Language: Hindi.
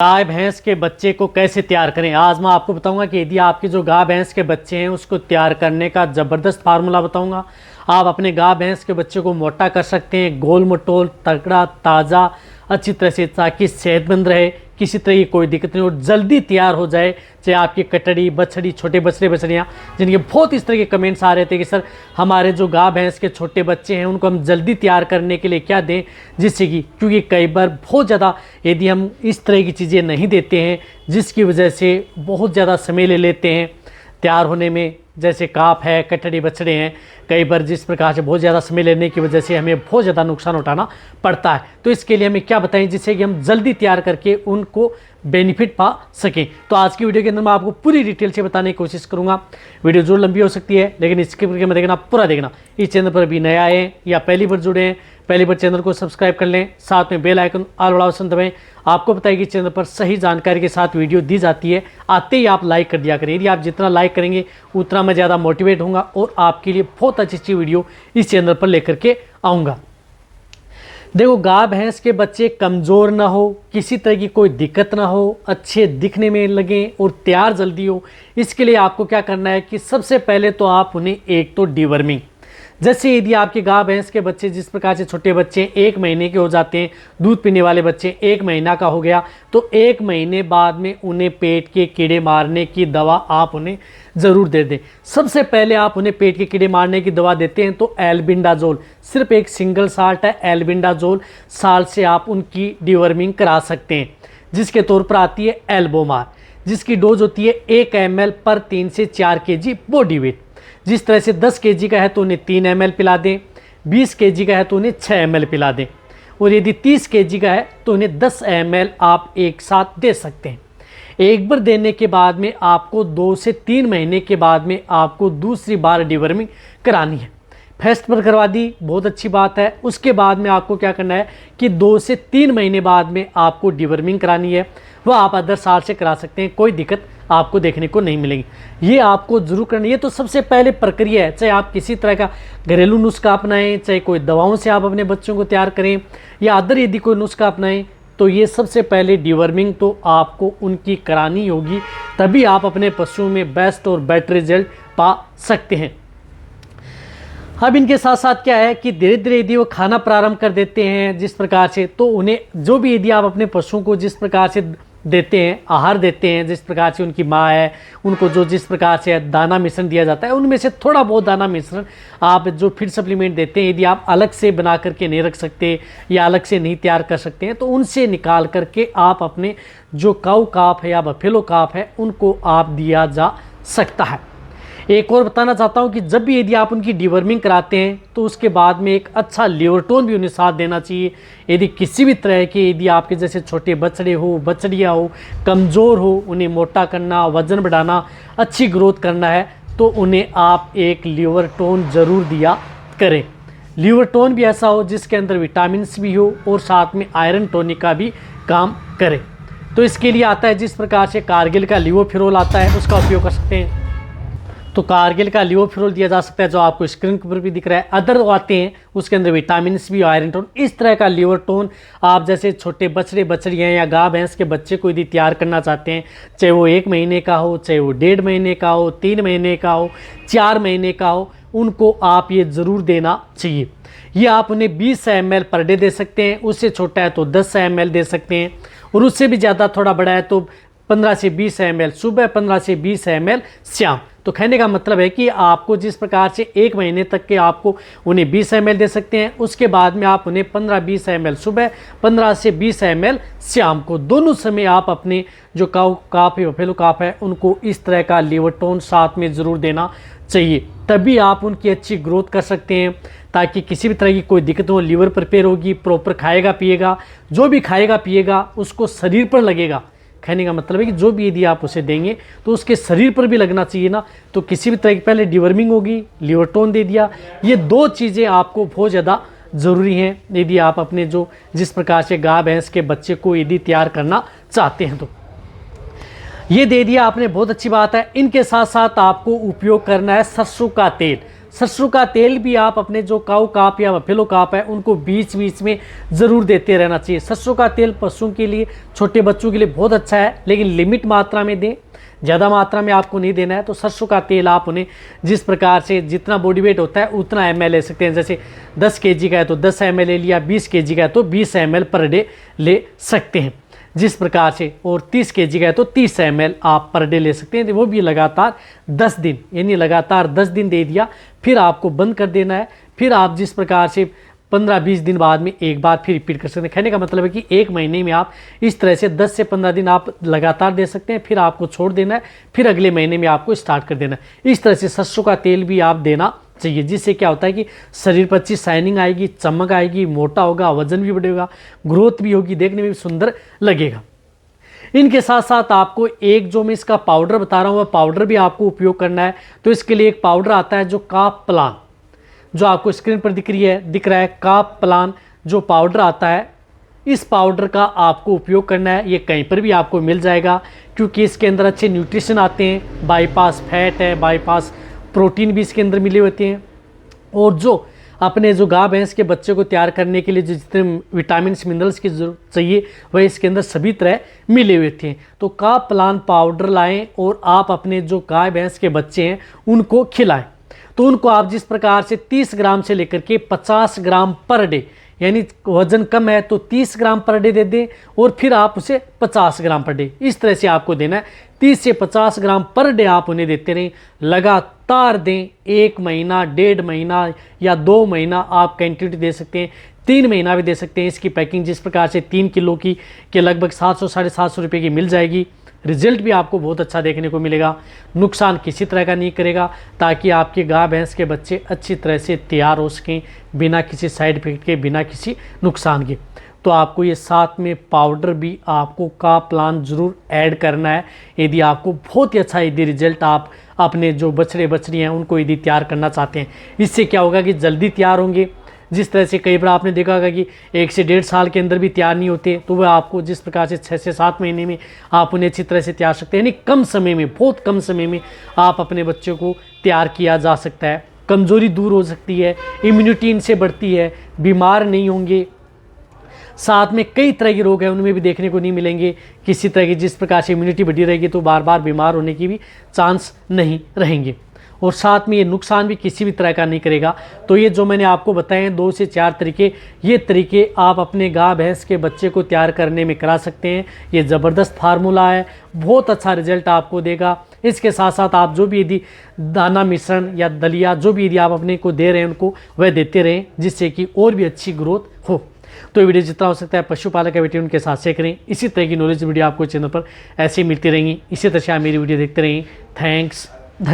गाय भैंस के बच्चे को कैसे तैयार करें। आज मैं आपको बताऊंगा कि यदि आपके जो गाय भैंस के बच्चे हैं उसको तैयार करने का ज़बरदस्त फार्मूला बताऊंगा। आप अपने गाय भैंस के बच्चे को मोटा कर सकते हैं, गोल मटोल तगड़ा ताज़ा अच्छी तरह से, ताकि सेहतमंद रहे, किसी तरह की कोई दिक्कत नहीं और जल्दी तैयार हो जाए। चाहे आपकी कटड़ी बछड़ी छोटे बछड़े बछड़ियाँ जिनके बहुत इस तरह के कमेंट्स आ रहे थे कि सर हमारे जो गाय भैंस के छोटे बच्चे हैं उनको हम जल्दी तैयार करने के लिए क्या दें, जिससे कि क्योंकि कई बार बहुत ज़्यादा यदि हम इस तरह की चीज़ें नहीं देते हैं जिसकी वजह से बहुत ज़्यादा समय ले लेते हैं तैयार होने में, जैसे काफ है कटड़ी बछड़े हैं, कई बार जिस प्रकार से बहुत ज़्यादा समय लेने की वजह से हमें बहुत ज़्यादा नुकसान उठाना पड़ता है। तो इसके लिए हमें क्या बताएं जिससे कि हम जल्दी तैयार करके उनको बेनिफिट पा सकें। तो आज की वीडियो के अंदर मैं आपको पूरी डिटेल से बताने की कोशिश करूंगा। वीडियो जरूर लंबी हो सकती है लेकिन स्किप करके मत देखना, पूरा देखना। इस चैनल पर भी नया आए या पहली बार जुड़े हैं, पहली बार चैनल को सब्सक्राइब कर लें, साथ में बेल आइकन ऑल वाला ऑप्शन दबाएं। आपको पता है कि चैनल पर सही जानकारी के साथ वीडियो दी जाती है, आते ही आप लाइक कर दिया करें। यदि आप जितना लाइक करेंगे उतना मैं ज़्यादा मोटिवेट होऊंगा और आपके लिए बहुत अच्छी वीडियो इस चैनल पर लेकर के आऊँगा। देखो, गाय भैंस के बच्चे कमज़ोर ना हो, किसी तरह की कोई दिक्कत ना हो, अच्छे दिखने में लगें और तैयार जल्दी हो, इसके लिए आपको क्या करना है कि सबसे पहले तो आप उन्हें एक तो डिवर्मिंग, जैसे यदि आपके गाय भैंस के बच्चे जिस प्रकार से छोटे बच्चे 1 महीने के हो जाते हैं, दूध पीने वाले बच्चे 1 महीना का हो गया, तो 1 महीने बाद में उन्हें पेट के कीड़े मारने की दवा आप उन्हें ज़रूर दे दें। सबसे पहले आप उन्हें पेट के कीड़े मारने की दवा देते हैं तो एल्बिंडाजोल, सिर्फ एक सिंगल साल्ट है एल्बिंडाजोल, साल से आप उनकी डिवर्मिंग करा सकते हैं, जिसके तौर पर आती है एल्बोमार, जिसकी डोज होती है 1 ml पर 3 से 4 kg बॉडी वेट। जिस तरह से 10 kg का है तो उन्हें 3 ml पिला दें, 20 kg का है तो उन्हें 6 ml पिला दें और यदि 30 kg का है तो उन्हें 10 ml आप एक साथ दे सकते हैं। एक बार देने के बाद में आपको 2 से 3 महीने के बाद में आपको दूसरी बार डिवर्मिंग करानी है। फर्स्ट पर करवा दी, बहुत अच्छी बात है। उसके बाद में आपको क्या करना है कि 2 से 3 महीने बाद में आपको डिवर्मिंग करानी है, वह आप अदर साल से करा सकते हैं, कोई दिक्कत आपको देखने को नहीं मिलेगी। ये आपको जरूर करनी है। तो सबसे पहले प्रक्रिया है, चाहे आप किसी तरह का घरेलू नुस्खा अपनाएं, चाहे कोई दवाओं से आप अपने बच्चों को तैयार करें या अदर यदि कोई नुस्खा अपनाएं, तो ये सबसे पहले डिवर्मिंग तो आपको उनकी करानी होगी, तभी आप अपने पशुओं में बेस्ट और बेटर रिजल्ट पा सकते हैं। अब इनके साथ साथ क्या है कि धीरे धीरे यदि वो खाना प्रारंभ कर देते हैं जिस प्रकार से, तो उन्हें जो भी यदि आप अपने पशुओं को जिस प्रकार से देते हैं, आहार देते हैं, जिस प्रकार से उनकी माँ है उनको जो जिस प्रकार से दाना मिश्रण दिया जाता है, उनमें से थोड़ा बहुत दाना मिश्रण आप जो फीड सप्लीमेंट देते हैं, यदि आप अलग से बना करके नहीं रख सकते या अलग से नहीं तैयार कर सकते हैं, तो उनसे निकाल करके आप अपने जो काऊ काफ है या बफेलो काफ है उनको आप दिया जा सकता है। एक और बताना चाहता हूं कि जब भी यदि आप उनकी डिवर्मिंग कराते हैं तो उसके बाद में एक अच्छा लिवरटोन भी उन्हें साथ देना चाहिए। यदि किसी भी तरह के यदि आपके जैसे छोटे बछड़े हो, बछड़ियाँ हो, कमज़ोर हो, उन्हें मोटा करना, वज़न बढ़ाना, अच्छी ग्रोथ करना है, तो उन्हें आप एक लिवरटोन ज़रूर दिया करें। लिवरटोन भी ऐसा हो जिसके अंदर विटामिन्स भी हो और साथ में आयरन टॉनिक का भी काम करे। तो इसके लिए आता है जिस प्रकार से कारगिल का लिवोफिरोल आता है, उसका उपयोग कर सकते हैं। तो कारगिल का लिवोफिरोल दिया जा सकता है जो आपको स्क्रीन के ऊपर भी दिख रहा है। अदर आते हैं उसके अंदर विटामिन्स भी, आयरन टोन, इस तरह का लिवरटोन आप जैसे छोटे बछड़े बछड़ियाँ या गाय भैंस के बच्चे को यदि तैयार करना चाहते हैं, चाहे वो 1 महीने का हो, चाहे वो 1.5 महीने का हो, 3 महीने का हो, 4 महीने का हो, उनको आप ये ज़रूर देना चाहिए। ये आप उन्हें 20 ml पर डे दे सकते हैं, उससे छोटा है तो 10 ml दे सकते हैं और उससे भी ज़्यादा थोड़ा बड़ा है तो 15 से 20 ml सुबह, 15 से 20 ml शाम। तो कहने का मतलब है कि आपको जिस प्रकार से 1 महीने तक के आपको उन्हें 20 ml दे सकते हैं, उसके बाद में आप उन्हें 15-20 ml सुबह, 15 से 20 ml शाम को, दोनों समय आप अपने जो काऊ काफ है, बफेलो काफ है, उनको इस तरह का लिवरटोन साथ में ज़रूर देना चाहिए, तभी आप उनकी अच्छी ग्रोथ कर सकते हैं, ताकि किसी भी तरह की कोई दिक्कत हो। लीवर प्रिपेयर होगी, प्रॉपर खाएगा पिएगा, जो भी खाएगा पिएगा उसको शरीर पर लगेगा। कहने का मतलब है कि जो भी यदि आप उसे देंगे तो उसके शरीर पर भी लगना चाहिए ना। तो किसी भी तरह की पहले डिवर्मिंग होगी, लिवरटोन दे दिया, ये 2 चीज़ें आपको बहुत ज़्यादा ज़रूरी हैं यदि आप अपने जो जिस प्रकार से गाय भैंस के बच्चे को यदि तैयार करना चाहते हैं। तो ये दे दिया आपने, बहुत अच्छी बात है। इनके साथ साथ आपको उपयोग करना है सरसों का तेल। सरसों का तेल भी आप अपने जो काऊ काप या बफेलो काप है उनको बीच बीच में ज़रूर देते रहना चाहिए। सरसों का तेल पशुओं के लिए, छोटे बच्चों के लिए बहुत अच्छा है, लेकिन लिमिट मात्रा में दें, ज़्यादा मात्रा में आपको नहीं देना है। तो सरसों का तेल आप उन्हें जिस प्रकार से जितना बॉडी वेट होता है उतना ml ले सकते हैं। जैसे 10 kg का है तो 10 ml ले लिया, 20 kg का है तो 20 ml पर डे ले सकते हैं जिस प्रकार से, और 30 kg का है तो 30 ml आप पर डे ले सकते हैं। तो वो भी लगातार 10 दिन, यानी लगातार 10 दिन दे दिया, फिर आपको बंद कर देना है। फिर आप जिस प्रकार से 15-20 दिन बाद में एक बार फिर रिपीट कर सकते हैं। कहने का मतलब है कि एक महीने में आप इस तरह से 10 से 15 दिन आप लगातार दे सकते हैं, फिर आपको छोड़ देना है, फिर अगले महीने में आपको स्टार्ट कर देना है। इस तरह से सरसों का तेल भी आप देना चाहिए, जिससे क्या होता है कि शरीर पर अच्छी शाइनिंग आएगी, चमक आएगी, मोटा होगा, वजन भी बढ़ेगा, ग्रोथ भी होगी, देखने में भी सुंदर लगेगा। इनके साथ साथ आपको एक जो मैं इसका पाउडर बता रहा हूँ वह पाउडर भी आपको उपयोग करना है। तो इसके लिए एक पाउडर आता है जो काप प्लान, जो आपको स्क्रीन पर दिख रहा है काप प्लान जो पाउडर आता है, इस पाउडर का आपको उपयोग करना है। ये कहीं पर भी आपको मिल जाएगा, क्योंकि इसके अंदर अच्छे न्यूट्रिशन आते हैं, बाईपास फैट है, बाईपास प्रोटीन भी इसके अंदर मिले होते हैं, और जो अपने जो गाय भैंस के बच्चे को तैयार करने के लिए जो जितने विटामिन मिनरल्स की जरूरत चाहिए वह इसके अंदर सभी तरह मिले हुए थे। तो काप प्लान पाउडर लाएं और आप अपने जो गाय भैंस के बच्चे हैं उनको खिलाएं। तो उनको आप जिस प्रकार से 30 ग्राम से लेकर के 50 ग्राम पर डे, यानी वजन कम है तो 30 ग्राम पर डे दे दें, और फिर आप उसे 50 ग्राम पर डे, इस तरह से आपको देना है। 30 से 50 ग्राम पर डे आप उन्हें देते रहें, लगातार दें। 1 महीना, 1.5 महीना या 2 महीना आप क्वांटिटी दे सकते हैं, 3 महीना भी दे सकते हैं। इसकी पैकिंग जिस प्रकार से 3 किलो की के लगभग 700-750 रुपये की मिल जाएगी। रिजल्ट भी आपको बहुत अच्छा देखने को मिलेगा, नुकसान किसी तरह का नहीं करेगा, ताकि आपके गाय भैंस के बच्चे अच्छी तरह से तैयार हो सकें बिना किसी साइड इफेक्ट के, बिना किसी नुकसान के। तो आपको ये साथ में पाउडर भी आपको का प्लान ज़रूर ऐड करना है, यदि आपको बहुत ही अच्छा यदि रिजल्ट आप अपने जो बछड़े बछड़ी हैं उनको यदि तैयार करना चाहते हैं। इससे क्या होगा कि जल्दी तैयार होंगे। जिस तरह से कई बार आपने देखा होगा कि 1 से 1.5 साल के अंदर भी तैयार नहीं होते, तो वह आपको जिस प्रकार से 6 से 7 महीने में आप उन्हें अच्छी तरह से तैयार सकते हैं, यानी कम समय में, बहुत कम समय में आप अपने बच्चों को तैयार किया जा सकता है। कमज़ोरी दूर हो सकती है, इम्यूनिटी इनसे बढ़ती है, बीमार नहीं होंगे, साथ में कई तरह के रोग हैं उनमें भी देखने को नहीं मिलेंगे किसी तरह की। जिस प्रकार से इम्यूनिटी बढ़ी रहेगी तो बार बार बीमार होने की भी चांस नहीं रहेंगे, और साथ में ये नुकसान भी किसी भी तरह का नहीं करेगा। तो ये जो मैंने आपको बताए हैं 2 से 4 तरीके, ये तरीके आप अपने गाय भैंस के बच्चे को तैयार करने में करा सकते हैं। ये ज़बरदस्त फार्मूला है, बहुत अच्छा रिजल्ट आपको देगा। इसके साथ साथ आप जो भी यदि दाना मिश्रण या दलिया जो भी यदि आप अपने को दे रहे हैं उनको वह देते रहें, जिससे कि और भी अच्छी ग्रोथ हो। तो ये वीडियो जितना हो सकता है पशुपालक या बेटी उनके साथ शेयर करें। इसी तरह की नॉलेज वीडियो आपको चैनल पर ऐसे ही मिलती रहेंगी। इसी तरह से आप मेरी वीडियो देखते रहें। थैंक्स।